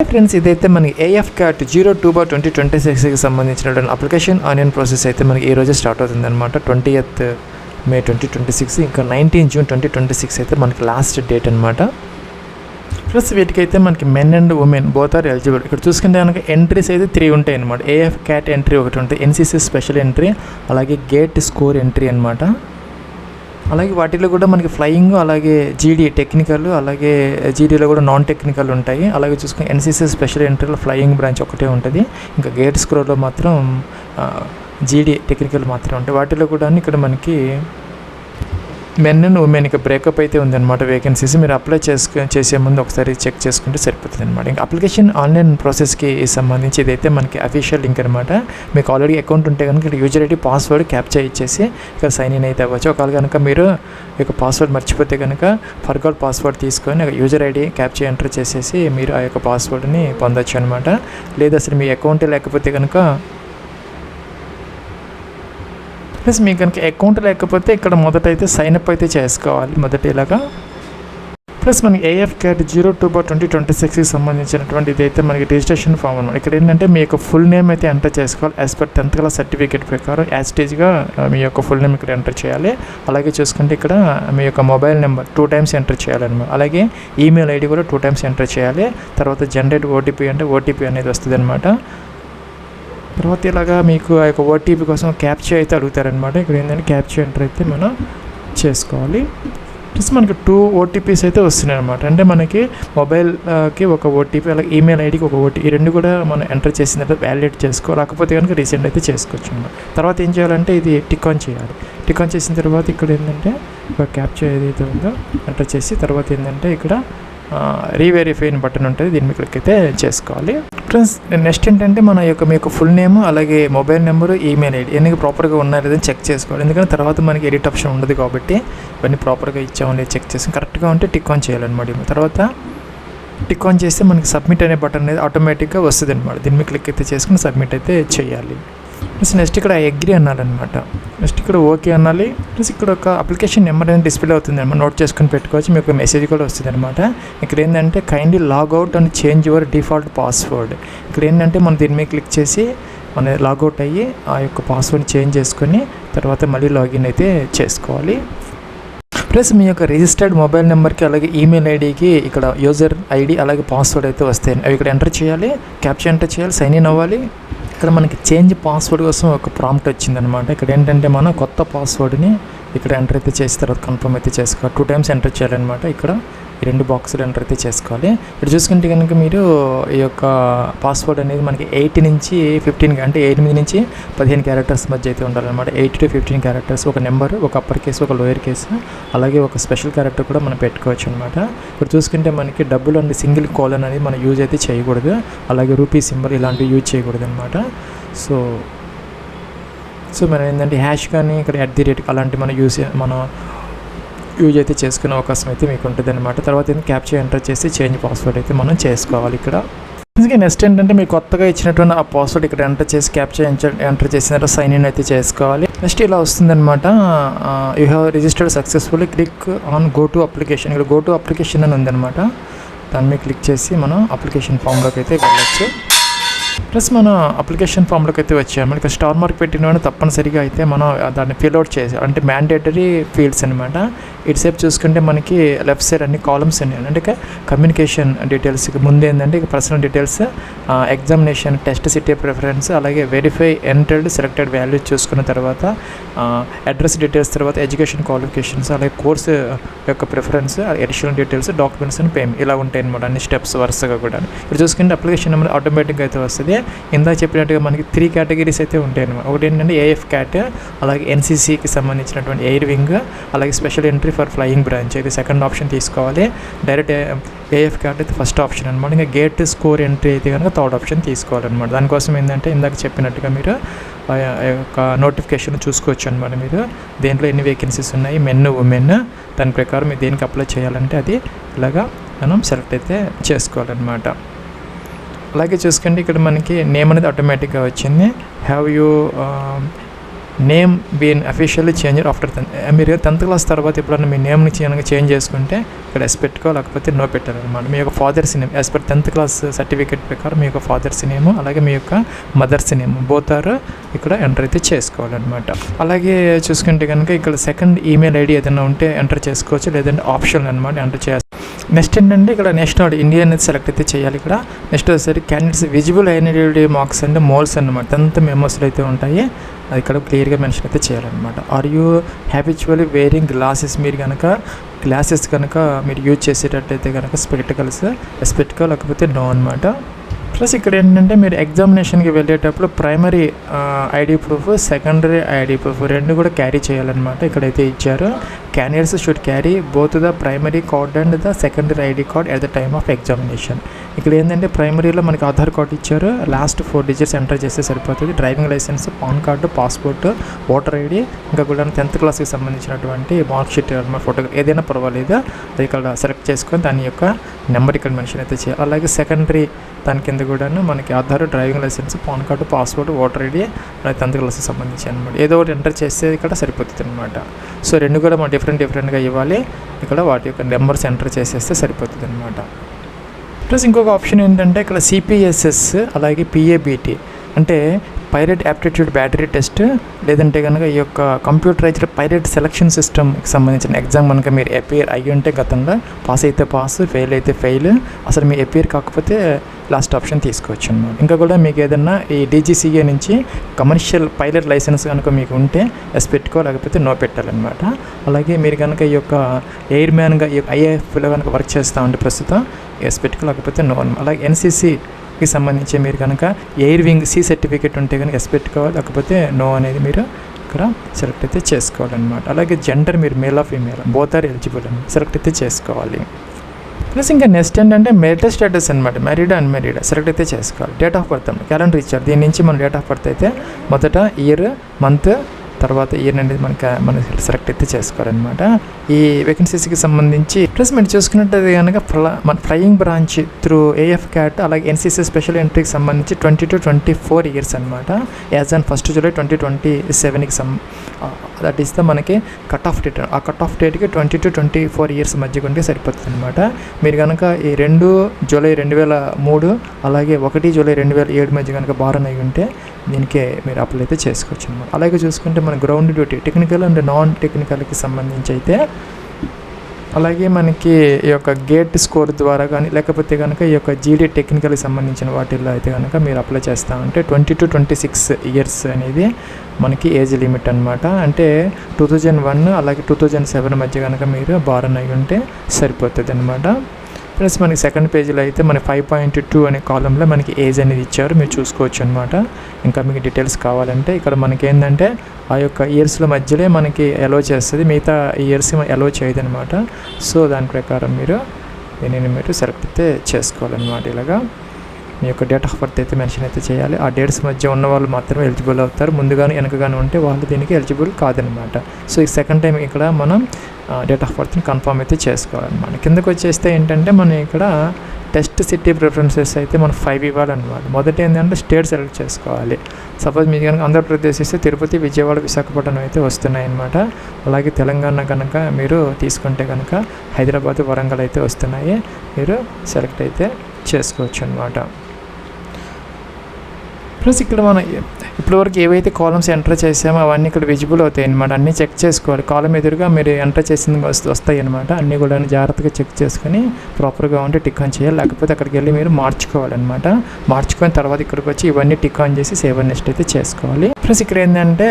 Friends, ఇదైతే మనకి AF cat 02/2026కి సంబంధించినటువంటి అప్లికేషన్ ఆనియన్ ప్రాసెస్ అయితే మనకి ఈ రోజే స్టార్ట్ అవుతుంది అనమాట. 20th May 2026, ఇంకా 19 June 2026 అయితే మనకి లాస్ట్ డేట్ అనమాట. ప్లస్ వీటికైతే మనకి men and women both are eligible. ఇక్కడ చూసుకుంటే కనుక ఎంట్రీస్ అయితే 3 ఉంటాయి అనమాట. ఏఎఫ్ క్యాట్ ఎంట్రీ ఒకటి ఉంటుంది, ఎన్సీసీ స్పెషల్ ఎంట్రీ, అలాగే గేట్ స్కోర్ ఎంట్రీ అనమాట. అలాగే వాటిలో కూడా మనకి ఫ్లయింగ్, అలాగే జీడీ టెక్నికల్, అలాగే జీడీలో కూడా నాన్ టెక్నికల్ ఉంటాయి. అలాగే చూసుకుని ఎన్సీసీ స్పెషల్ ఎంట్రీలో ఫ్లయింగ్ బ్రాంచ్ ఒకటే ఉంటుంది. ఇంకా గేట్ స్కోర్లో మాత్రం జీడీ టెక్నికల్ మాత్రమే ఉంటాయి. వాటిలో కూడా ఇక్కడ మనకి మెన్ అండ్ ఉమెన్ ఇక బ్రేకప్ అయితే ఉందన్నమాట. వేకెన్సీస్ మీరు అప్లై చేసే ముందు ఒకసారి చెక్ చేసుకుంటే సరిపోతుంది అనమాట. ఇంకా అప్లికేషన్ ఆన్లైన్ ప్రాసెస్కి సంబంధించి ఇదైతే మనకి అఫీషియల్ లింక్ అనమాట. మీకు ఆల్రెడీ అకౌంట్ ఉంటే కనుక ఇక్కడ యూజర్ ఐడి పాస్వర్డ్ క్యాప్చర్ ఇచ్చేసి ఇక్కడ సైన్ ఇన్ అయితే అవ్వచ్చు. ఒకవేళ కనుక మీరు ఈ పాస్వర్డ్ మర్చిపోతే కనుక ఫర్గాట్ పాస్వర్డ్ తీసుకొని యూజర్ ఐడి క్యాప్చర్ ఎంటర్ చేసేసి మీరు ఆ యొక్క పాస్వర్డ్ని పొందొచ్చు అనమాట. లేదా అసలు మీ అకౌంట్ లేకపోతే కనుక ప్లస్ మీకు కనుక అకౌంట్ లేకపోతే ఇక్కడ మొదట అయితే సైన్అప్ అయితే చేసుకోవాలి మొదట ఇలాగా. ప్లస్ మనకి ఏఎఫ్ క్యాట్ 02/2026కి సంబంధించినటువంటి ఇదైతే మనకి రిజిస్ట్రేషన్ ఫామ్ అనమాట. ఇక్కడ ఏంటంటే మీ యొక్క ఫుల్ నేమ్ అయితే ఎంటర్ చేసుకోవాలి. As per 10th class certificate ప్రకారం యాజ్ స్టేజ్గా మీ యొక్క ఫుల్ నేమ్ ఇక్కడ ఎంటర్ చేయాలి. అలాగే చూసుకుంటే ఇక్కడ మీ యొక్క మొబైల్ నెంబర్ 2 times ఎంటర్ చేయాలన్నమాట. అలాగే ఈమెయిల్ ఐడి కూడా 2 times ఎంటర్ చేయాలి. తర్వాత జనరేట్ ఓటీపీ అంటే ఓటీపీ అనేది వస్తుంది అనమాట. తర్వాత ఇలాగా మీకు ఆ యొక్క ఓటీపీ కోసం క్యాప్చర్ అయితే అడుగుతారనమాట. ఇక్కడ ఏంటంటే క్యాప్చర్ ఎంటర్ అయితే మనం చేసుకోవాలి. ప్లస్ మనకి 2 OTPs అయితే వస్తున్నాయి అనమాట. అంటే మనకి మొబైల్కి ఒక ఓటీపీ, అలాగే ఈమెయిల్ ఐడికి ఒక ఓటీపీ, ఈ రెండు కూడా మనం ఎంటర్ చేసిన తర్వాత వ్యాలిడేట్ రాకపోతే కనుక రీసెంట్ అయితే చేసుకోవచ్చు అనమాట. తర్వాత ఏం చేయాలంటే ఇది టిక్ ఆన్ చేయాలి. టిక్ ఆన్ చేసిన తర్వాత ఇక్కడ ఏంటంటే ఒక క్యాప్చర్ ఏదైతే ఉందో ఎంటర్ చేసి తర్వాత ఏంటంటే ఇక్కడ రీవెరిఫై బటన్ ఉంటుంది, దీన్ని క్లిక్ అయితే చేసుకోవాలి. ఫ్రెండ్స్, నెక్స్ట్ ఏంటంటే మన యొక్క మీకు ఫుల్ నేమ్, అలాగే మొబైల్ నెంబరు, ఈమెయిల్ ఐడి ఎన్ని ప్రాపర్గా ఉన్నాయో లేదని చెక్ చేసుకోవాలి. ఎందుకంటే తర్వాత మనకి ఎడిట్ ఆప్షన్ ఉండదు కాబట్టి ఇవన్నీ ప్రాపర్గా ఇచ్చామని చెక్ చేసి కరెక్ట్గా ఉంటే టిక్ ఆన్ చేయాలన్నమాట. తర్వాత టిక్ ఆన్ చేస్తే మనకి సబ్మిట్ అనే బటన్ అనేది ఆటోమేటిక్గా వస్తుంది అనమాట. దీన్ని క్లిక్ అయితే చేసుకుని సబ్మిట్ అయితే చేయాలి. ప్లస్ నెక్స్ట్ ఇక్కడ అగ్రీ అనాలన్నమాట. నెక్స్ట్ ఇక్కడ ఓకే అనాలి. ప్లస్ ఇక్కడ ఒక అప్లికేషన్ నెంబర్ అనేది డిస్ప్లే అవుతుంది అనమాట. నోట్ చేసుకుని పెట్టుకోవచ్చు. మీకు మెసేజ్ కూడా వస్తుంది అనమాట. ఇక్కడ ఏంటంటే kindly logout and change your default password. ఇక్కడ ఏంటంటే మనం దీని మీద క్లిక్ చేసి మన లాగౌట్ అయ్యి ఆ యొక్క పాస్వర్డ్ చేంజ్ చేసుకొని తర్వాత మళ్ళీ లాగిన్ అయితే చేసుకోవాలి. ప్లస్ మీ యొక్క రిజిస్టర్డ్ మొబైల్ నెంబర్కి అలాగే ఈమెయిల్ ఐడికి ఇక్కడ యూజర్ ఐడి అలాగే పాస్వర్డ్ అయితే వస్తాయి. అవి ఇక్కడ ఎంటర్ చేయాలి, క్యాప్చర్ ఎంటర్ చేయాలి, సైన్ ఇన్ అవ్వాలి. ఇక్కడ మనకి చేంజ్ పాస్వర్డ్ కోసం ఒక ప్రాంప్ట్ వచ్చిందనమాట. ఇక్కడ ఏంటంటే మనం కొత్త పాస్వర్డ్ని ఇక్కడ ఎంటర్ అయితే చేసిన తర్వాత కన్ఫర్మ్ అయితే చేసుకోవాలి. 2 times ఎంటర్ చేయాలన్నమాట. ఇక్కడ ఈ 2 boxes ఎంటర్ అయితే చేసుకోవాలి. ఇక్కడ చూసుకుంటే కనుక మీరు ఈ యొక్క పాస్వర్డ్ అనేది మనకి 8 నుంచి 15 అంటే 8 నుంచి 15 characters మధ్య అయితే ఉండాలన్నమాట. 8 to 15 characters, ఒక నెంబర్, ఒక అప్పర్ కేసు, ఒక లోయర్ కేసు, అలాగే ఒక స్పెషల్ క్యారెక్టర్ కూడా మనం పెట్టుకోవచ్చు అనమాట. ఇక్కడ చూసుకుంటే మనకి డబ్బులు అండ్ సింగిల్ కోలన్ అనేది మనం యూజ్ అయితే చేయకూడదు. అలాగే రూపీ సింబల్ ఇలాంటివి యూజ్ చేయకూడదు అనమాట. సో మనం ఏంటంటే హ్యాష్ కానీ ఇక్కడ @ అలాంటివి మనం యూజ్ అయితే చేసుకునే అవకాశం అయితే మీకు ఉంటుంది అనమాట. తర్వాత ఏంటి క్యాప్చర్ ఎంటర్ చేసి చేంజ్ పాస్వర్డ్ అయితే మనం చేసుకోవాలి ఇక్కడ. నెక్స్ట్ ఏంటంటే మీరు కొత్తగా ఇచ్చినటువంటి ఆ పాస్వర్డ్ ఇక్కడ ఎంటర్ చేసి క్యాప్చర్ ఎంటర్ చేసిన తర్వాత సైన్ ఇన్ అయితే చేసుకోవాలి. నెక్స్ట్ ఇలా వస్తుందన్నమాట. You have registered successfully, click on go to application. ఇక్కడ గో టు అప్లికేషన్ అని ఉందన్నమాట. దాని మీద క్లిక్ చేసి మనం అప్లికేషన్ ఫామ్లోకి అయితే వెళ్ళచ్చు. ప్లస్ మన అప్లికేషన్ ఫామ్లోకి అయితే వచ్చాము. ఇక్కడ స్టార్ మార్క్ పెట్టిన తప్పనిసరిగా అయితే మనం దాన్ని ఫిల్అవుట్ చేసాం. అంటే మ్యాండేటరీ ఫీల్డ్స్ అనమాట. ఇటుసేపు చూసుకుంటే మనకి లెఫ్ట్ సైడ్ అన్ని కాలమ్స్ ఉన్నాయి. అంటే కమ్యూనికేషన్ డీటెయిల్స్ ముందు ఏంటంటే personal details, examination, test city preference, అలాగే వెరిఫై ఎంటర్డ్ సెలెక్టెడ్ వాల్యూస్ చూసుకున్న తర్వాత అడ్రస్ డీటెయిల్స్, తర్వాత ఎడ్యుకేషన్ క్వాలిఫికేషన్స్, అలాగే కోర్సు యొక్క preference, additional details, documents and payment ఇలా ఉంటాయి అనమాట. అన్ని స్టెప్స్ వరుసగా కూడా ఇప్పుడు చూసుకుంటే అప్లికేషన్ నెంబర్ ఆటోమేటిక్గా అయితే వస్తుంది. ఇందాక చెప్పినట్టుగా మనకి 3 categories అయితే ఉంటాయి అనమాట. ఒకటి ఏంటంటే ఏఎఫ్ క్యాట్, అలాగే ఎన్సీసీకి సంబంధించినటువంటి ఎయిర్ వింగ్, అలాగే special entry for flying branch అయితే సెకండ్ ఆప్షన్ తీసుకోవాలి. డైరెక్ట్ ఏఎఫ్ క్యాట్ అయితే ఫస్ట్ ఆప్షన్ అనమాట. ఇంకా గేట్ స్కోర్ ఎంట్రీ అయితే కనుక థర్డ్ ఆప్షన్ తీసుకోవాలన్నమాట. దానికోసం ఏంటంటే ఇందాక చెప్పినట్టుగా మీరు ఒక నోటిఫికేషన్ చూసుకోవచ్చు అనమాట. మీరు దేంట్లో ఎన్ని వేకెన్సీస్ ఉన్నాయి, మెన్ ఉమెన్, దాని ప్రకారం మీరు దేనికి అప్లై చేయాలంటే అది ఇలాగా మనం సెలెక్ట్ అయితే చేసుకోవాలన్నమాట. అలాగే చూసుకోండి ఇక్కడ మనకి నేమ్ అనేది ఆటోమేటిక్గా వచ్చింది. Have you name been officially change after 10th. మీరు 10th క్లాస్ తర్వాత ఎప్పుడన్నా మీ నేమ్ని చేంజ్ చేసుకుంటే ఇక్కడ ఎస్ పెట్టుకో, లేకపోతే నో పెట్టారనమాట. మీ యొక్క father's name as per 10th class certificate ప్రకారం మీ యొక్క ఫాదర్స్ నేమ్ అలాగే మీ యొక్క మదర్స్ నేమ్ బోత్ ఆర్ ఇక్కడ ఎంటర్ అయితే చేసుకోవాలన్నమాట. అలాగే చూసుకుంటే కనుక ఇక్కడ సెకండ్ ఈమెయిల్ ఐడి ఏదైనా ఉంటే ఎంటర్ చేసుకోవచ్చు, లేదంటే ఆప్షన్ అనమాట ఎంటర్ చేయాలి. నెక్స్ట్ ఏంటంటే ఇక్కడ నేషనల్ ఇండియా అనేది సెలెక్ట్ అయితే చేయాలి. ఇక్కడ నెక్స్ట్ వచ్చేసరి క్యాండిడేట్స్ విజిబుల్ ఐడెంటిటీ మార్క్స్ అంటే మోల్స్ అనమాట. 10th మెమోస్లో అయితే ఉంటాయి, అది ఇక్కడ క్లియర్గా మెన్షన్ అయితే చేయాలన్నమాట. Are you habitually wearing glasses, మీరు కనుక గ్లాసెస్ కనుక మీరు యూజ్ చేసేటట్టయితే కనుక స్పెక్టికల్స్ లేకపోతే నో అనమాట. ప్లస్ ఇక్కడ ఏంటంటే మీరు ఎగ్జామినేషన్కి వెళ్ళేటప్పుడు primary ID proof, secondary ID proof రెండు కూడా క్యారీ చేయాలన్నమాట. ఇక్కడైతే ఇచ్చారు candidates should carry both the primary card and the secondary ID card at the time of examination. ఇక్కడ ఏంటంటే ప్రైమరీలో మనకి ఆధార్ కార్డు ఇచ్చారు, లాస్ట్ 4 digits ఎంటర్ చేస్తే సరిపోతుంది. Driving licence, PAN card, passport, voter ID, ఇంకా కూడా 10th క్లాస్కి సంబంధించినటువంటి మార్క్ షీట్ ఫోటో ఏదైనా పర్వాలేదు, అది ఇక్కడ సెలెక్ట్ చేసుకొని దాని యొక్క నెంబర్ ఇక్కడ మెన్షన్ అయితే చేయాలి. అలాగే సెకండరీ దాని కింద కూడాను మనకి Aadhaar, driving licence, PAN card, passport, voter ID, అలాగే 10th క్లాస్కి సంబంధించి అనమాట. ఏదో ఒకటి ఎంటర్ చేస్తే ఇక్కడ సరిపోతుంది అనమాట. సో రెండు కూడా మనం డిఫరెంట్గా ఇవ్వాలి. ఇక్కడ వాటి యొక్క నెంబర్స్ ఎంటర్ చేసేస్తే సరిపోతుంది అనమాట. ప్లస్ ఇంకొక ఆప్షన్ ఏంటంటే ఇక్కడ సిపిఎస్ఎస్ అలాగే పిఏబిటి అంటే పైలట్ యాప్టిట్యూడ్ బ్యాటరీ టెస్ట్, లేదంటే కనుక ఈ యొక్క కంప్యూటరైజ్డ్ పైలట్ సెలక్షన్ సిస్టమ్కి సంబంధించిన ఎగ్జామ్ కనుక మీరు అపేర్ అయ్యి ఉంటే గతంలో పాస్ అయితే పాస్, ఫెయిల్ అయితే ఫెయిల్, అసలు మీ అపేర్ కాకపోతే లాస్ట్ ఆప్షన్ తీసుకోవచ్చు అన్నమాట. ఇంకా కూడా మీకు ఏదన్నా ఈ డీజీసీఏ నుంచి కమర్షియల్ పైలట్ లైసెన్స్ కనుక మీకు ఉంటే ఎస్ పెట్టుకో, లేకపోతే నో పెట్టాలన్నమాట. అలాగే మీరు కనుక ఈ యొక్క ఎయిర్ మ్యాన్గా ఈ యొక్క ఐఏఎఫ్లో కనుక వర్క్ చేస్తూ ఉంటే ప్రస్తుతం ఎస్ పెట్టుకో, లేకపోతే నో. అలాగే ఎన్సీసీకి సంబంధించి మీరు కనుక ఎయిర్ వింగ్ సి సర్టిఫికేట్ ఉంటే కనుక ఎస్ పెట్టుకోవాలి, లేకపోతే నో అనేది మీరు ఇక్కడ సెలెక్ట్ అయితే చేసుకోవాలన్నమాట. అలాగే జెండర్ మీరు male or female both are eligible అని సెలెక్ట్ అయితే చేసుకోవాలి. ప్లస్ ఇంకా నెక్స్ట్ ఏంటంటే మ్యారిటల్ స్టేటస్ అనమాట, మ్యారీడ్ అన్మ్యారీడ్ సెలెక్ట్ అయితే చేసుకోవాలి. డేట్ ఆఫ్ బర్త్ క్యాలెండర్ ఇచ్చారు, దీని నుంచి మన డేట్ ఆఫ్ బర్త్ అయితే మొదట ఇయర్, మంత్, తర్వాత ఇయర్ అనేది మనం సెలెక్ట్ అయితే చేసుకోవాలన్నమాట. ఈ వేకెన్సీస్కి సంబంధించి ప్లస్ మీరు చూసుకున్నట్టు కనుక మన flying branch through AF CAT అలాగే ఎన్సీసీ స్పెషల్ ఎంట్రీకి సంబంధించి 20 to 24 years అనమాట. యాజ్ ఆన్ 1st July 2027కి దట్ ఈస్ ద మనకి కట్ ఆఫ్ డేట్. ఆ కట్ ఆఫ్ డేట్కి 20 to 24 years మధ్య ఉంటే సరిపోతుంది అనమాట. మీరు కనుక ఈ 2 July 2003 అలాగే 1 July 2007 మధ్య కనుక బారన్ అయి ఉంటే దీనికి మీరు అప్లై అయితే చేసుకోవచ్చు అనమాట. అలాగే చూసుకుంటే మన ground duty technical and non టెక్నికల్కి సంబంధించి అయితే అలాగే మనకి ఈ యొక్క గేట్ స్కోర్ ద్వారా కానీ లేకపోతే కనుక ఈ యొక్క జీడీ టెక్నికల్కి సంబంధించిన వాటిల్లో అయితే కనుక మీరు అప్లై చేస్తూ ఉంటే 20 to 26 years అనేది మనకి ఏజ్ లిమిట్ అనమాట. అంటే 2001 అలాగే 2007 మధ్య కనుక మీరు బారన్ అయి ఉంటే సరిపోతుంది అనమాట. ప్లస్ మనకి సెకండ్ పేజీలో అయితే మన 5.2 అనే కాలంలో మనకి ఏజ్ అనేది ఇచ్చారు, మీరు చూసుకోవచ్చు అనమాట. ఇంకా మీకు డీటెయిల్స్ కావాలంటే ఇక్కడ మనకి ఏంటంటే ఆ యొక్క ఇయర్స్లో మధ్యలో మనకి అలో చేస్తుంది, మిగతా ఇయర్స్ అలో చేయదు అనమాట. సో దాని ప్రకారం మీరు దీనిని మీరు సెలెక్ట్ అయితే చేసుకోవాలన్నమాట. ఇలాగా మీ యొక్క డేట్ ఆఫ్ బర్త్ అయితే మెన్షన్ అయితే చేయాలి. ఆ డేట్స్ మధ్య ఉన్న వాళ్ళు మాత్రమే ఎలిజిబుల్ అవుతారు, ముందుగానే వెనకగానే ఉంటే వాళ్ళు దీనికి ఎలిజిబుల్ కాదనమాట. సో ఈ సెకండ్ టైం ఇక్కడ మనం డేట్ ఆఫ్ బర్త్ని కన్ఫర్మ్ అయితే చేసుకోవాలన్నమాట. కిందకు వచ్చేస్తే ఏంటంటే మనం ఇక్కడ టెస్ట్ సిటీ ప్రిఫరెన్సెస్ అయితే మనం 5 ఇవ్వాలన్నమాట. మొదటి ఏంటంటే స్టేట్ సెలెక్ట్ చేసుకోవాలి. సపోజ్ మీకు కనుక ఆంధ్రప్రదేశ్ ఇస్తే తిరుపతి, విజయవాడ, విశాఖపట్నం అయితే వస్తున్నాయి అన్నమాట. అలాగే తెలంగాణ కనుక మీరు తీసుకుంటే కనుక హైదరాబాద్, వరంగల్ అయితే వస్తున్నాయి, మీరు సెలెక్ట్ అయితే చేసుకోవచ్చు అన్నమాట. ప్లస్ ఇక్కడ మనం ఇప్పటివరకు ఏవైతే కాలమ్స్ ఎంటర్ చేసామో అవన్నీ ఇక్కడ విజిబుల్ అవుతాయి అనమాట. అన్నీ చెక్ చేసుకోవాలి, కాలం ఎదురుగా మీరు ఎంటర్ చేసింది వస్తాయి అనమాట. అన్నీ కూడా జాగ్రత్తగా చెక్ చేసుకొని ప్రాపర్గా ఉంటే టిక్ ఆన్ చేయాలి, లేకపోతే అక్కడికి వెళ్ళి మీరు మార్చుకోవాలన్నమాట. మార్చుకొని తర్వాత ఇక్కడికి వచ్చి ఇవన్నీ టిక్ ఆన్ చేసి సేవ్ అండ్ నెక్స్ట్ అయితే చేసుకోవాలి. ప్లస్ ఇక్కడ ఏంటంటే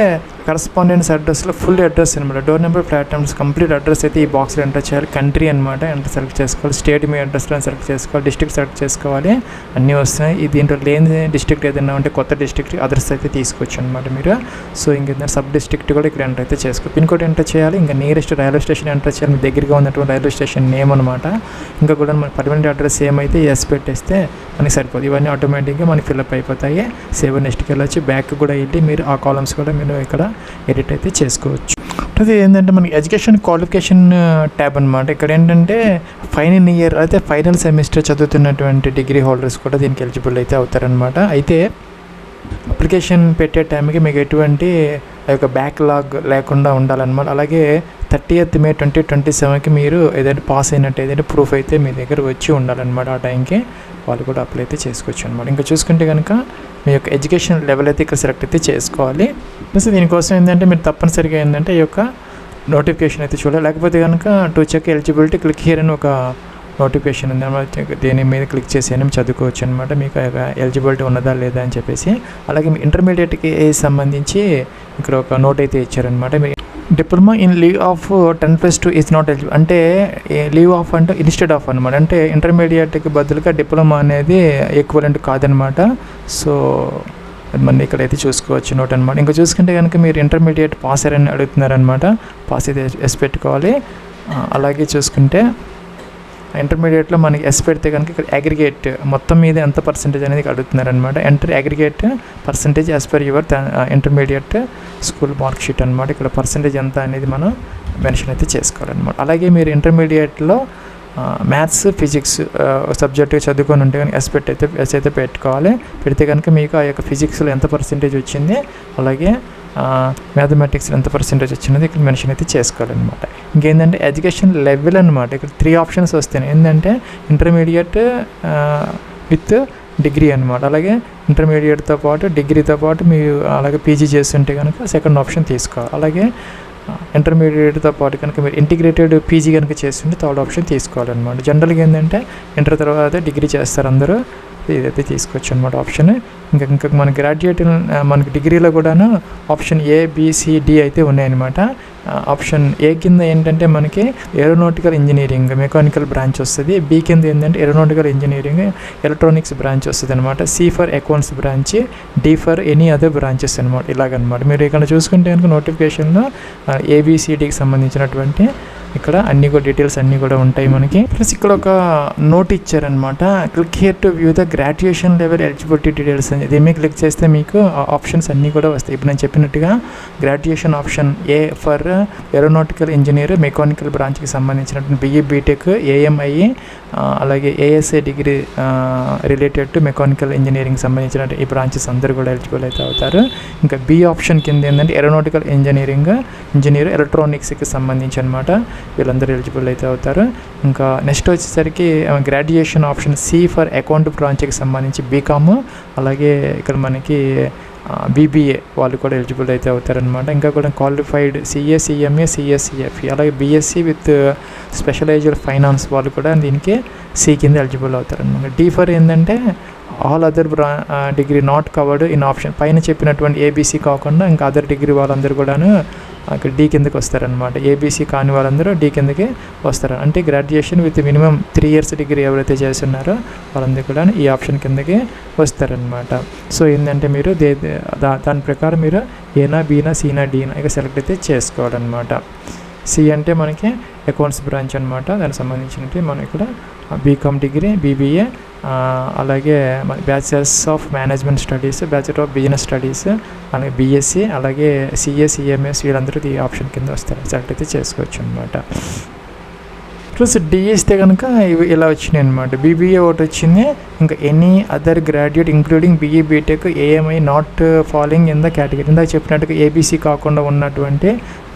కరస్పాండెన్స్ అడ్రస్లో ఫుల్ అడ్రస్ అనమాట, door number, platforms, complete address అయితే ఈ బాక్స్లో ఎంటర్ చేయాలి. కంట్రీ అనమాట ఎంటర్ సెలెక్ట్ చేసుకోవాలి, స్టేట్ మీ అడ్రస్లో సెలెక్ట్ చేసుకోవాలి, డిస్ట్రిక్ట్ సెలెక్ట్ చేసుకోవాలి, అన్నీ వస్తున్నాయి. దీంట్లో లేని డిస్ట్రిక్ట్ ఏదైనా ఉంటే కొత్త డిస్ట్రిక్ట్ అడ్రస్ అయితే తీసుకోవచ్చు అనమాట మీరు. సో ఇంకేదైనా సబ్ డిస్ట్రిక్ట్ కూడా ఇక్కడ ఎంటర్ అయితే చేసుకోవాలి. పిన్ కోడ్ ఎంటర్ చేయాలి, ఇంకా నియరెస్ట్ రైల్వే స్టేషన్ ఎంటర్ చేయాలి, మీ దగ్గరగా ఉన్నటువంటి రైల్వే స్టేషన్ నేమ్ అనమాట. ఇంకా కూడా మన పర్మనెంట్ అడ్రస్ ఏమైతే ఎస్ పెట్టేస్తే మనకి సరిపోతుంది. ఇవన్నీ ఆటోమేటిక్గా మనకి ఫిల్అప్ అయిపోతాయి. సేవ్ నెక్స్ట్కి వెళ్ళొచ్చి బ్యాక్ కూడా వెళ్ళి మీరు ఆ కాలమ్స్ కూడా మీరు ఇక్కడ ఎడిట్ అయితే చేసుకోవచ్చు. అది ఏంటంటే మనకి ఎడ్యుకేషన్ క్వాలిఫికేషన్ ట్యాబ్ అనమాట. ఇక్కడ ఏంటంటే ఫైనల్ ఇయర్ అయితే ఫైనల్ సెమిస్టర్ చదువుతున్నటువంటి డిగ్రీ హోల్డర్స్ కూడా దీనికి ఎలిజిబుల్ అయితే అవుతారనమాట. అయితే అప్లికేషన్ పెట్టే టైంకి మీకు ఎటువంటి ఆ యొక్క బ్యాక్లాగ్ లేకుండా ఉండాలన్నమాట. అలాగే 30th May 2027కి మీరు ఏదైతే పాస్ అయినట్టు ఏదైతే ప్రూఫ్ అయితే మీ దగ్గర వచ్చి ఉండాలన్నమాట. ఆ టైంకి వాళ్ళు కూడా అప్లై అయితే చేసుకోవచ్చు అనమాట. ఇంకా చూసుకుంటే కనుక మీ యొక్క ఎడ్యుకేషన్ లెవెల్ అయితే ఇక్కడ సెలెక్ట్ అయితే చేసుకోవాలి. ప్లస్ దీనికోసం ఏంటంటే మీరు తప్పనిసరిగా ఏంటంటే ఈ యొక్క నోటిఫికేషన్ అయితే చూడాలి. లేకపోతే కనుక to check eligibility click here అని ఒక నోటిఫికేషన్ ఉంది అనమాట. దీని మీద క్లిక్ చేసి చదువుకోవచ్చు అనమాట, మీకు ఎలిజిబిలిటీ ఉన్నదా లేదా అని చెప్పేసి. అలాగే మీ ఇంటర్మీడియట్కి సంబంధించి ఇక్కడ ఒక నోట్ అయితే ఇచ్చారనమాట. మీ diploma in lieu of 10+2 is not eligible అంటే లీవ్ ఆఫ్ అంటే ఇన్స్టెడ్ ఆఫ్ అనమాట. అంటే ఇంటర్మీడియట్కి బదులుగా డిప్లొమా అనేది ఈక్వలెంట్ కాదనమాట. సో మన ఇక్కడైతే చూసుకోవచ్చు నోట్ అనమాట. ఇంకా చూసుకుంటే కనుక మీరు ఇంటర్మీడియట్ పాస్ అని అడుగుతున్నారనమాట. పాస్ అయితే ఎస్ పెట్టుకోవాలి. అలాగే చూసుకుంటే ఇంటర్మీడియట్లో మనకి ఎస్ పెడితే కనుక ఇక్కడ అగ్రిగేట్ మొత్తం మీద ఎంత పర్సెంటేజ్ అనేది అడుగుతున్నారనమాట. Enter aggregate percentage as per your intermediate school mark sheet అనమాట. ఇక్కడ పర్సెంటేజ్ ఎంత అనేది మనం మెన్షన్ అయితే చేసుకోవాలన్నమాట. అలాగే మీరు ఇంటర్మీడియట్లో మ్యాథ్స్ ఫిజిక్స్ సబ్జెక్టుగా చదువుకొని ఉంటే కనుక ఎస్ అయితే పెట్టుకోవాలి. పెడితే కనుక మీకు ఆ యొక్క ఫిజిక్స్లో ఎంత పర్సెంటేజ్ వచ్చింది, అలాగే మ్యాథమెటిక్స్లో ఎంత పర్సెంటేజ్ వచ్చినది ఇక్కడ మెన్షన్ అయితే చేసుకోవాలన్నమాట. ఇంకేంటంటే ఎడ్యుకేషన్ లెవెల్ అనమాట. ఇక్కడ 3 ఆప్షన్స్ వస్తాయి. ఏంటంటే ఇంటర్మీడియట్ విత్ డిగ్రీ అనమాట. అలాగే ఇంటర్మీడియట్తో పాటు డిగ్రీతో పాటు మీరు అలాగే పీజీ చేస్తుంటే కనుక సెకండ్ ఆప్షన్ తీసుకోవాలి. అలాగే ఇంటర్మీడియట్తో పాటు కనుక మీరు ఇంటిగ్రేటెడ్ పీజీ కనుక చేస్తుంటే థర్డ్ ఆప్షన్ తీసుకోవాలన్నమాట. జనరల్గా ఏంటంటే ఇంటర్ తర్వాత డిగ్రీ చేస్తారు అందరూ, ఇదైతే తీసుకోవచ్చు అనమాట ఆప్షన్. ఇంకా మన గ్రాడ్యుయేట్ మనకి డిగ్రీలో కూడాను ఆప్షన్ ABCD అయితే ఉన్నాయన్నమాట. ఆప్షన్ ఏ కింద ఏంటంటే మనకి ఏరోనాటికల్ ఇంజనీరింగ్ మెకానికల్ బ్రాంచ్ వస్తుంది. బి కింద ఏంటంటే ఏరోనాటికల్ ఇంజనీరింగ్ ఎలక్ట్రానిక్స్ బ్రాంచ్ వస్తుంది అనమాట. C for accounts branch, D for any other branches అనమాట. ఇలాగనమాట. మీరు ఇక్కడ చూసుకుంటే కనుక నోటిఫికేషన్లో ABCDకి సంబంధించినటువంటి ఇక్కడ అన్నీ కూడా డీటెయిల్స్ అన్నీ కూడా ఉంటాయి మనకి. ప్లస్ ఇక్కడ ఒక నోట్ ఇచ్చారనమాట. Click here to view the graduation level eligibility details అని. దీని మీద క్లిక్ చేస్తే మీకు ఆప్షన్స్ అన్నీ కూడా వస్తాయి. ఇప్పుడు నేను చెప్పినట్టుగా graduation option A for aeronautical engineer mechanical బ్రాంచ్కి సంబంధించినటువంటి BE BTech AMIE అలాగే ASA degree related to mechanical engineering సంబంధించిన ఈ బ్రాంచెస్ అందరూ కూడా ఎలిజిబుల్ అయితే అవుతారు. ఇంకా B ఆప్షన్ కింద ఏంటంటే ఏరోనాటికల్ ఇంజనీర్ ఎలక్ట్రానిక్స్కి సంబంధించి అనమాట. వీళ్ళందరూ ఎలిజిబుల్ అయితే అవుతారు. ఇంకా నెక్స్ట్ వచ్చేసరికి graduation option C for account బ్రాంచ్కి సంబంధించి BCom, అలాగే ఇక్కడ మనకి BBA వాళ్ళు కూడా ఎలిజిబుల్ అయితే అవుతారనమాట. ఇంకా కూడా qualified CA CMA CS CFE అలాగే BSc విత్ స్పెషలైజ్డ్ ఫైనాన్స్ వాళ్ళు కూడా దీనికి C కింద ఎలిజిబుల్ అవుతారనమాట. D ఫర్ ఏంటంటే all other degree not covered in option. పైన చెప్పినటువంటి ABC కాకుండా ఇంకా అదర్ డిగ్రీ వాళ్ళందరూ కూడాను అక్కడ D కిందకి వస్తారనమాట. ABC కాని వాళ్ళందరూ D కిందకి వస్తారు. అంటే graduation with minimum 3 years degree ఎవరైతే చేస్తున్నారో వాళ్ళందరూ కూడా ఈ ఆప్షన్ కిందకి వస్తారనమాట. సో ఏంటంటే మీరు దాని ప్రకారం మీరు ఏనా బీనా సీనా డీనా ఇక సెలెక్ట్ అయితే చేసుకోవాలన్నమాట. C అంటే మనకి అకౌంట్స్ బ్రాంచ్ అనమాట. దానికి సంబంధించినట్టు మనం ఇక్కడ BCom డిగ్రీ, BBA, అలాగే bachelors of management studies, bachelor of business studies, అలాగే BSc, అలాగే CA CMS వీళ్ళందరూ ఈ ఆప్షన్ కింద వస్తారు. సెలెక్ట్ అయితే చేసుకోవచ్చు అనమాట. ప్లస్ D ఇస్తే కనుక ఇవి ఇలా వచ్చినాయి అనమాట. BBA ఒకటి వచ్చింది. ఇంకా any other graduate including BE BTech AMI not following in the category. ఇందాక చెప్పినట్టుగా ABC కాకుండా ఉన్నటువంటి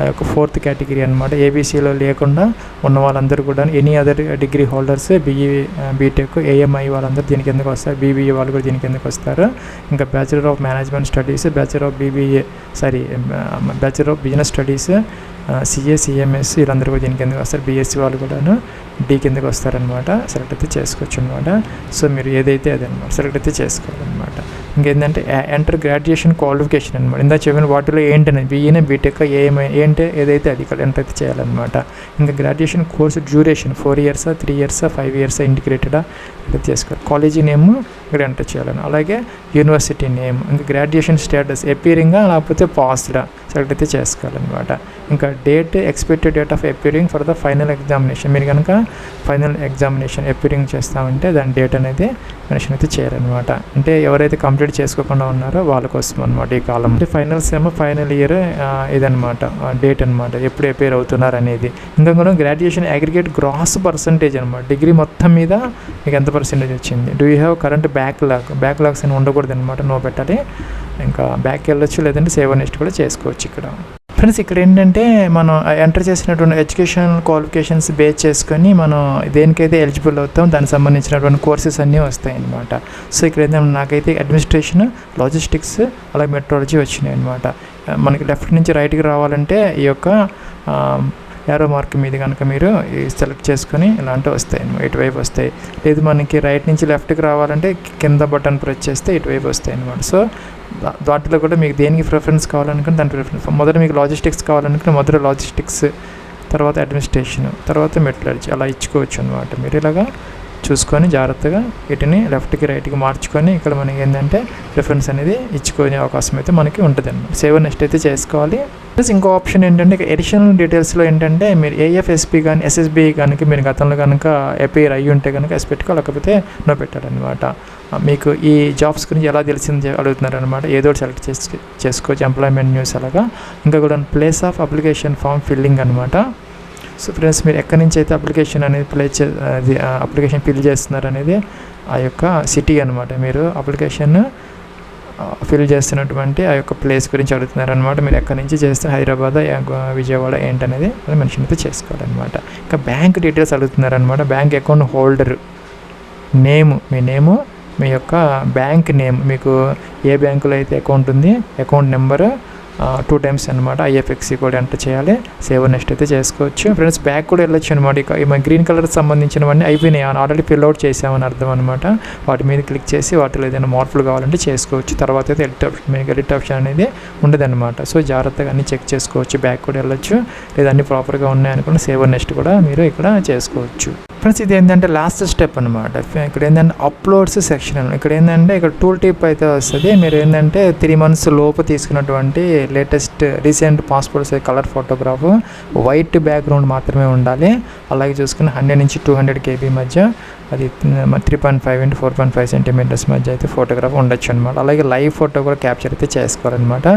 ఒక 4th కేటగిరీ అనమాట. ABCలో లేకుండా ఉన్న వాళ్ళందరూ కూడా any other degree holders BE BTech AMI వాళ్ళందరూ దీని కిందకు వస్తారు. BBA వాళ్ళు కూడా దీని కిందకు వస్తారు. ఇంకా bachelor of management studies, bachelor of bachelor of business studies, CA CMS వీళ్ళందరూ కూడా దీని కిందకి వస్తారు. BSc వాళ్ళు కూడాను D కిందకి వస్తారనమాట. సెలెక్ట్ అయితే చేసుకోవచ్చు అనమాట. సో మీరు ఏదైతే అదనమాట సెలెక్ట్ అయితే చేసుకోవాలన్నమాట. ఇంకేంటంటే ఎంటర్ గ్రాడ్యుయేషన్ క్వాలిఫికేషన్ అనమాట. ఇందా చెప్పిన వాటిలో ఏంటనేది BE BTech AMI ఏంటి ఏదైతే అది ఇక్కడ ఎంటర్ అయితే చేయాలన్నమాట. ఇంకా graduation course duration 4 years 3 years 5 years ఇంటిగ్రేటెడా ఇక్కడ చేసుకోవాలి. కాలేజీ నేమ్ ఇక్కడ ఎంటర్ చేయాలని, అలాగే యూనివర్సిటీ నేమ్, ఇంకా గ్రాడ్యుయేషన్ స్టేటస్ అపీరింగా లేకపోతే పాస్డా సెలెక్ట్ అయితే చేసుకోవాలన్నమాట. ఇంకా expected date of appearing for the final examination. మీరు కనుక ఫైనల్ ఎగ్జామినేషన్ అపీరింగ్ చేస్తామంటే దాని డేట్ అనేది మెన్షన్ అయితే చేయాలన్నమాట. అంటే ఎవరైతే కంప్లీట్ చేసుకోకుండా ఉన్నారో వాళ్ళ కోసం అనమాట ఈ కాలం. అంటే ఫైనల్స్ ఏమో ఫైనల్ ఇయర్ ఇదనమాట డేట్ అనమాట, ఎప్పుడు అపేర్ అవుతున్నారు అనేది. ఇంకా కూడా గ్రాడ్యుయేషన్ అగ్రిగేట్ గ్రాస్ పర్సంటేజ్ అనమాట. డిగ్రీ మొత్తం మీద మీకు ఎంత పర్సెంటేజ్ వచ్చింది. Do you have current backlogs అని ఉండకూడదు అనమాట, నో పెట్టాలి. ఇంకా బ్యాక్ వెళ్ళొచ్చు, లేదంటే సేవ్ నెక్స్ట్ కూడా చేసుకోవచ్చు ఇక్కడ. ఫ్రెండ్స్ ఇక్కడ ఏంటంటే మనం ఎంటర్ చేసినటువంటి ఎడ్యుకేషనల్ క్వాలిఫికేషన్స్ బేస్ చేసుకొని మనం దేనికైతే ఎలిజిబుల్ అవుతాం దానికి సంబంధించినటువంటి కోర్సెస్ అన్నీ వస్తాయి అన్నమాట. సో ఇక్కడ ఏంటంటే నాకైతే అడ్మినిస్ట్రేషన్, లాజిస్టిక్స్, అలాగే మెట్రాలజీ వచ్చినాయి అనమాట. మనకి లెఫ్ట్ నుంచి రైట్కి రావాలంటే ఈ యొక్క యారో మార్క్ మీద కనుక మీరు సెలెక్ట్ చేసుకొని ఇలాంటివి వస్తాయి, ఇటువైపు వస్తాయి. లేదు మనకి రైట్ నుంచి లెఫ్ట్కి రావాలంటే కింద బటన్ ప్రెస్ చేస్తే ఇటువైపు వస్తాయి అనమాట. సో వాటిలో కూడా మీకు దేనికి ప్రిఫరెన్స్ కావాలనుకుంటే దాని ప్రిఫరెన్స్, మొదట మీకు లాజిస్టిక్స్ కావాలనుకుంటే మొదట లాజిస్టిక్స్, తర్వాత అడ్మినిస్ట్రేషన్, తర్వాత మెట్రాలజీ అలా ఇచ్చుకోవచ్చు అనమాట. మీరు ఇలాగా చూసుకొని జాగ్రత్తగా వీటిని లెఫ్ట్కి రైట్కి మార్చుకొని ఇక్కడ మనకి ఏంటంటే ప్రిఫరెన్స్ అనేది ఇచ్చుకునే అవకాశం అయితే మనకి ఉంటుంది అనమాట. సేవ్ నెక్స్ట్ అయితే చేసుకోవాలి. ప్లస్ ఇంకో ఆప్షన్ ఏంటంటే ఇక ఎడిషనల్ డీటెయిల్స్లో ఏంటంటే మీరు ఏఎఫ్ఎస్పి కానీ ఎస్ఎస్బి కనుక మీరు గతంలో కనుక అపేర్ అయ్యి ఉంటే కనుక ఎస్ పెట్టుకోవాలి, లేకపోతే నో పెట్టాలన్నమాట. మీకు ఈ జాబ్స్ గురించి ఎలా తెలిసింది అడుగుతున్నారనమాట. ఏదో సెలెక్ట్ చేసుకోవచ్చు, ఎంప్లాయ్మెంట్ న్యూస్ అలాగా. ఇంకా కూడా place of application form filling అనమాట. సో ఫ్రెండ్స్ మీరు ఎక్కడి నుంచి అయితే అప్లికేషన్ అనేది అప్లికేషన్ ఫిల్ చేస్తున్నారు అనేది ఆ యొక్క సిటీ అనమాట. మీరు అప్లికేషన్ ఫిల్ చేస్తున్నటువంటి ఆ యొక్క ప్లేస్ గురించి అడుగుతున్నారనమాట. మీరు ఎక్కడి నుంచి చేస్తే హైదరాబాద్, విజయవాడ ఏంటనేది మెన్షన్ అయితే చేసుకోవాలన్నమాట. ఇంకా బ్యాంక్ డీటెయిల్స్ అడుగుతున్నారనమాట. బ్యాంక్ అకౌంట్ హోల్డర్ నేము, మీ నేము, మీ యొక్క బ్యాంక్ నేమ్, మీకు ఏ బ్యాంకులో అయితే అకౌంట్ ఉంది అకౌంట్ నెంబరు 2 times అనమాట. ఐఎఫ్ఎస్సి కోడ్ ఎంటర్ చేయాలి. సేవ్ నెక్స్ట్ అయితే చేసుకోవచ్చు. ఫ్రెండ్స్ బ్యాక్ కూడా వెళ్ళొచ్చు అనమాట. ఇక ఈ గ్రీన్ కలర్ సంబంధించినవన్నీ అయిపోయినాయి, ఆల్రెడీ ఫిల్ అవుట్ చేసామని అర్థం అనమాట. వాటి మీద క్లిక్ చేసి వాటిలో ఏదైనా మార్పులు కావాలంటే చేసుకోవచ్చు. తర్వాత అయితే ఎడిట్ ఆప్షన్ అనేది ఉండదన్నమాట. సో జాగ్రత్తగా అన్నీ చెక్ చేసుకోవచ్చు. బ్యాక్ కూడా వెళ్ళొచ్చు, లేదా అన్నీ ప్రాపర్గా ఉన్నాయనుకుంటే సేవ్ నెక్స్ట్ కూడా మీరు ఇక్కడ చేసుకోవచ్చు. ఫ్రెండ్స్ ఇది ఏంటంటే లాస్ట్ స్టెప్ అనమాట. ఇక్కడ ఏంటంటే అప్లోడ్స్ సెక్షన్. ఇక్కడ ఏంటంటే ఇక్కడ టూల్ టిప్ అయితే వస్తుంది. మీరు ఏంటంటే 3 months లోపు తీసుకున్నటువంటి latest recent passport size colour photograph, white background మాత్రమే ఉండాలి. అలాగే చూసుకుని 100 నుంచి 200 KB మధ్య, అది 3.5 into 4.5 centimeters మధ్య అయితే ఫోటోగ్రాఫ్ ఉండొచ్చు అనమాట. అలాగే లైవ్ ఫోటో కూడా క్యాప్చర్ అయితే చేసుకోవాలన్నమాట.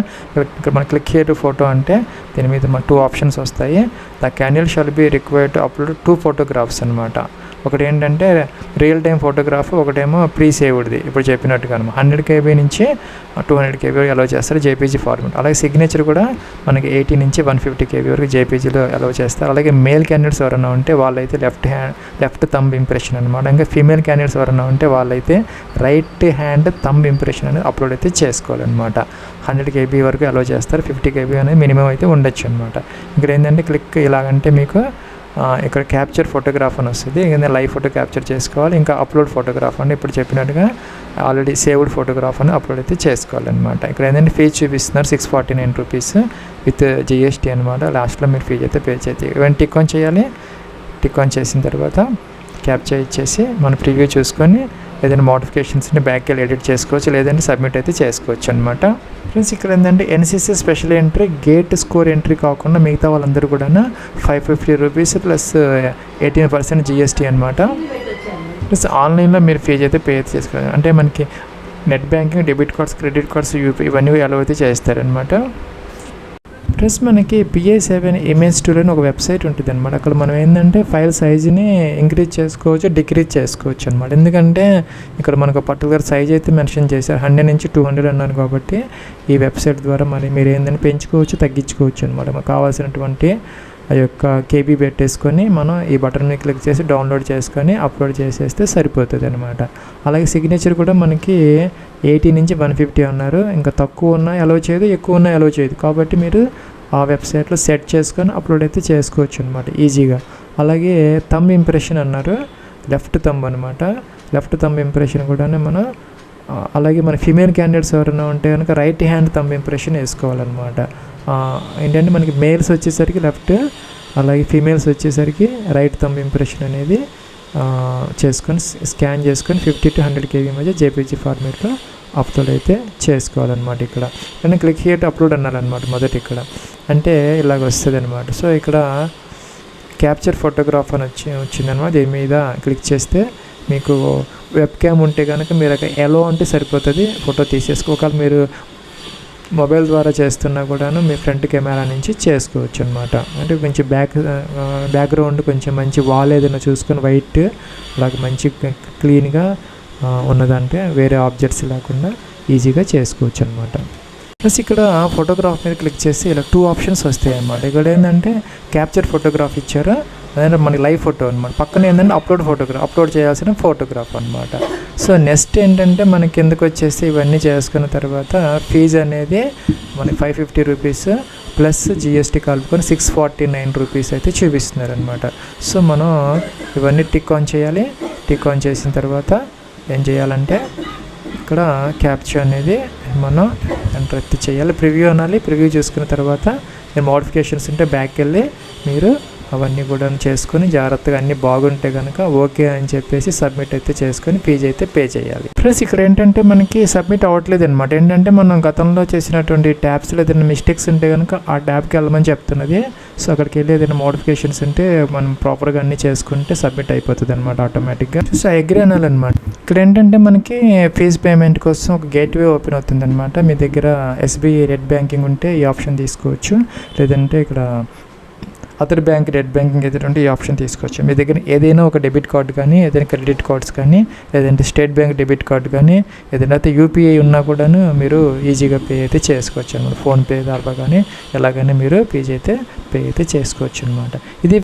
ఇక్కడ మన క్లిక్ హియర్ టు ఫోటో అంటే దీని మీద మన 2 options వస్తాయి. The candidate shall be required to upload 2 photographs అనమాట. ఒకటి ఏంటంటే రియల్ టైం ఫోటోగ్రాఫ్, ఒకటేమో ప్రీ సేవ్డ్ది. ఇప్పుడు చెప్పినట్టుగా 100 KB నుంచి 200 KB వరకు అలౌ చేస్తారు జేపీజీ ఫార్మాట్. అలాగే సిగ్నేచర్ కూడా మనకి 80 నుంచి 150 KB వరకు జేపీజీలో అలౌ చేస్తారు. అలాగే మేల్ క్యాండిడేట్స్ ఎవరైనా ఉంటే వాళ్ళైతే లెఫ్ట్ థంబ్ ఇంప్రెషన్ అనమాట. ఇంకా ఫీమేల్ క్యాండిడేట్స్ ఎవరైనా ఉంటే వాళ్ళైతే రైట్ హ్యాండ్ థంబ్ ఇంప్రెషన్ అనేది అప్లోడ్ అయితే చేసుకోవాలన్నమాట. 100 KB వరకు అలౌ చేస్తారు. 50 KB అనేది మినిమం అయితే ఉండొచ్చు అనమాట. ఇక్కడ ఏంటంటే క్లిక్ ఇలాగంటే మీకు ఇక్కడ క్యాప్చర్ ఫోటోగ్రాఫ్ అని వస్తుంది. ఇంకా లైవ్ ఫోటో క్యాప్చర్ చేసుకోవాలి. ఇంకా అప్లోడ్ ఫోటోగ్రాఫ్ అని ఇప్పుడు చెప్పినట్టుగా ఆల్రెడీ సేవ్డ్ ఫోటోగ్రాఫ్ అని అప్లోడ్ అయితే చేసుకోవాలన్నమాట. ఇక్కడ ఏంటంటే ఫీజ్ చూపిస్తున్నారు 649 rupees విత్ GST అనమాట. లాస్ట్లో మీరు ఫీజ్ అయితే పే చేయాలి. ఇవన్నీ టిక్ ఆన్ చేయాలి. టిక్ ఆన్ చేసిన తర్వాత క్యాప్చర్ ఇచ్చేసి మన ప్రివ్యూ చూసుకొని ఏదైనా మోడిఫికేషన్స్ని బ్యాక్ వెళ్ళి ఎడిట్ చేసుకోవచ్చు, లేదంటే సబ్మిట్ అయితే చేసుకోవచ్చు అనమాట. ఫ్రెండ్స్ ఇక్కడ ఏంటంటే NCC special entry gate score entry కాకుండా మిగతా వాళ్ళందరూ కూడా 550 rupees ప్లస్ 18% GST అనమాట. ప్లస్ ఆన్లైన్లో మీరు ఫీజ్ అయితే పే చేసుకోవాలి. అంటే మనకి net banking, debit cards, credit cards, UP ఇవన్నీ అలౌ అయితే చేస్తారనమాట. ప్లస్ మనకి PA7 ఇమేజ్ స్టూడియో అని ఒక వెబ్సైట్ ఉంటుంది అనమాట. అక్కడ మనం ఏంటంటే ఫైల్ సైజుని ఇంక్రీజ్ చేసుకోవచ్చు, డిక్రీజ్ చేసుకోవచ్చు అనమాట. ఎందుకంటే ఇక్కడ మనకు పర్టికులర్ సైజ్ అయితే మెన్షన్ చేశారు. 100 నుంచి 200 అన్నారు కాబట్టి ఈ వెబ్సైట్ ద్వారా మరి మీరు ఏంటంటే పెంచుకోవచ్చు, తగ్గించుకోవచ్చు అనమాట. మనకు కావాల్సినటువంటి ఆ యొక్క KB పెట్టేసుకొని మనం ఈ బటన్ని క్లిక్ చేసి డౌన్లోడ్ చేసుకొని అప్లోడ్ చేసేస్తే సరిపోతుంది అనమాట. అలాగే సిగ్నేచర్ కూడా మనకి 80 నుంచి 150 అన్నారు. ఇంకా తక్కువ ఉన్న అలౌ చేయదు, ఎక్కువ ఉన్న అలౌ చేయదు. కాబట్టి మీరు ఆ వెబ్సైట్లో సెట్ చేసుకొని అప్లోడ్ అయితే చేసుకోవచ్చు అనమాట ఈజీగా. అలాగే థంబ్ ఇంప్రెషన్ అన్నారు, లెఫ్ట్ థంబ్ అనమాట. లెఫ్ట్ థంబ్ ఇంప్రెషన్ కూడా మనం అలాగే మన ఫీమేల్ క్యాండిడేట్స్ ఎవరైనా ఉంటే కనుక రైట్ హ్యాండ్ థంబ్ ఇంప్రెషన్ వేసుకోవాలన్నమాట. ఏంటంటే మనకి మేల్స్ వచ్చేసరికి లెఫ్ట్, అలాగే ఫీమేల్స్ వచ్చేసరికి రైట్ థంబ్ ఇంప్రెషన్ అనేది చేసుకొని స్కాన్ చేసుకొని 50 to 100 KB మధ్య జేపీజీ ఫార్మేట్లో అప్లోడ్ అయితే చేసుకోవాలన్నమాట. ఇక్కడ నేను క్లిక్ హియర్ టు అప్లోడ్ అన్నారనమాట మొదటి ఇక్కడ, అంటే ఇలాగ వస్తుంది అనమాట. సో ఇక్కడ క్యాప్చర్ ఫోటోగ్రాఫ్ అని వచ్చిందనమాట. దీని మీద క్లిక్ చేస్తే మీకు వెబ్ క్యామ్ ఉంటే కనుక మీరు ఎలో అంటే సరిపోతుంది, ఫోటో తీసేసుకో. ఒకవేళ మీరు మొబైల్ ద్వారా చేస్తున్నా కూడాను మీ ఫ్రంట్ కెమెరా నుంచి చేసుకోవచ్చు అనమాట. అంటే కొంచెం బ్యాక్గ్రౌండ్ కొంచెం మంచి వాల్ ఏదైనా చూసుకొని వైట్ అలాగే మంచి క్లీన్గా ఉన్నదంటే వేరే ఆబ్జెక్ట్స్ లేకుండా ఈజీగా చేసుకోవచ్చు అనమాట. ప్లస్ ఇక్కడ ఫోటోగ్రాఫ్ మీద క్లిక్ చేసి ఇలా 2 ఆప్షన్స్ వస్తాయి అన్నమాట. ఇక్కడ ఏంటంటే క్యాప్చర్ ఫోటోగ్రాఫ్ ఇచ్చారు, అదే మనకి లైవ్ ఫోటో అనమాట. పక్కన ఏంటంటే అప్లోడ్ చేయాల్సిన ఫోటోగ్రాఫ్ అనమాట. సో నెక్స్ట్ ఏంటంటే మనకి కిందకు వచ్చేసి ఇవన్నీ చేసుకున్న తర్వాత ఫీజు అనేది మనకి 550 రూపీస్ ప్లస్ జిఎస్టీ కలుపుకొని 649 రూపీస్ అయితే చూపిస్తున్నారు అనమాట. సో మనం ఇవన్నీ టిక్ ఆన్ చేయాలి. టిక్ ఆన్ చేసిన తర్వాత ఏం చేయాలంటే ఇక్కడ క్యాప్చర్ అనేది మనం ఎంటర్ ఎత్తి చేయాలి. ప్రివ్యూ అనాలి. ప్రివ్యూ చేసుకున్న తర్వాత మోడిఫికేషన్స్ ఉంటే బ్యాక్ వెళ్ళి మీరు అవన్నీ కూడా చేసుకొని జాగ్రత్తగా అన్నీ బాగుంటే కనుక ఓకే అని చెప్పేసి సబ్మిట్ అయితే చేసుకొని ఫీజు అయితే పే చేయాలి. ప్లస్ ఇక్కడ ఏంటంటే మనకి సబ్మిట్ అవ్వట్లేదు అనమాట. ఏంటంటే మనం గతంలో చేసినటువంటి ట్యాబ్స్లో ఏదైనా మిస్టేక్స్ ఉంటే కనుక ఆ ట్యాబ్కి వెళ్ళమని చెప్తున్నది. సో అక్కడికి వెళ్ళి ఏదైనా మోడిఫికేషన్స్ ఉంటే మనం ప్రాపర్గా అన్నీ చేసుకుంటే సబ్మిట్ అయిపోతుంది అనమాట ఆటోమేటిక్గా. సో అగ్రీ అనాలన్నమాట. ఇక్కడ ఏంటంటే మనకి ఫీజ్ పేమెంట్ కోసం ఒక గేట్వే ఓపెన్ అవుతుంది అనమాట. మీ దగ్గర ఎస్బీఐ నెట్ బ్యాంకింగ్ ఉంటే ఈ ఆప్షన్ తీసుకోవచ్చు, లేదంటే ఇక్కడ అదర్ బ్యాంక్ నెట్ బ్యాంకింగ్ ఏదైనా ఉంటే ఈ ఆప్షన్ తీసుకోవచ్చు. మీ దగ్గర ఏదైనా ఒక డెబిట్ కార్డు కానీ, ఏదైనా క్రెడిట్ కార్డ్స్ కానీ, లేదంటే స్టేట్ బ్యాంక్ డెబిట్ కార్డు కానీ, ఏదైనా అయితే యూపీఐ ఉన్నా కూడాను మీరు ఈజీగా పే అయితే చేసుకోవచ్చు అనమాట. ఫోన్పే ద్వారా కానీ ఎలాగైనా మీరు పే అయితే చేసుకోవచ్చు అనమాట. ఇది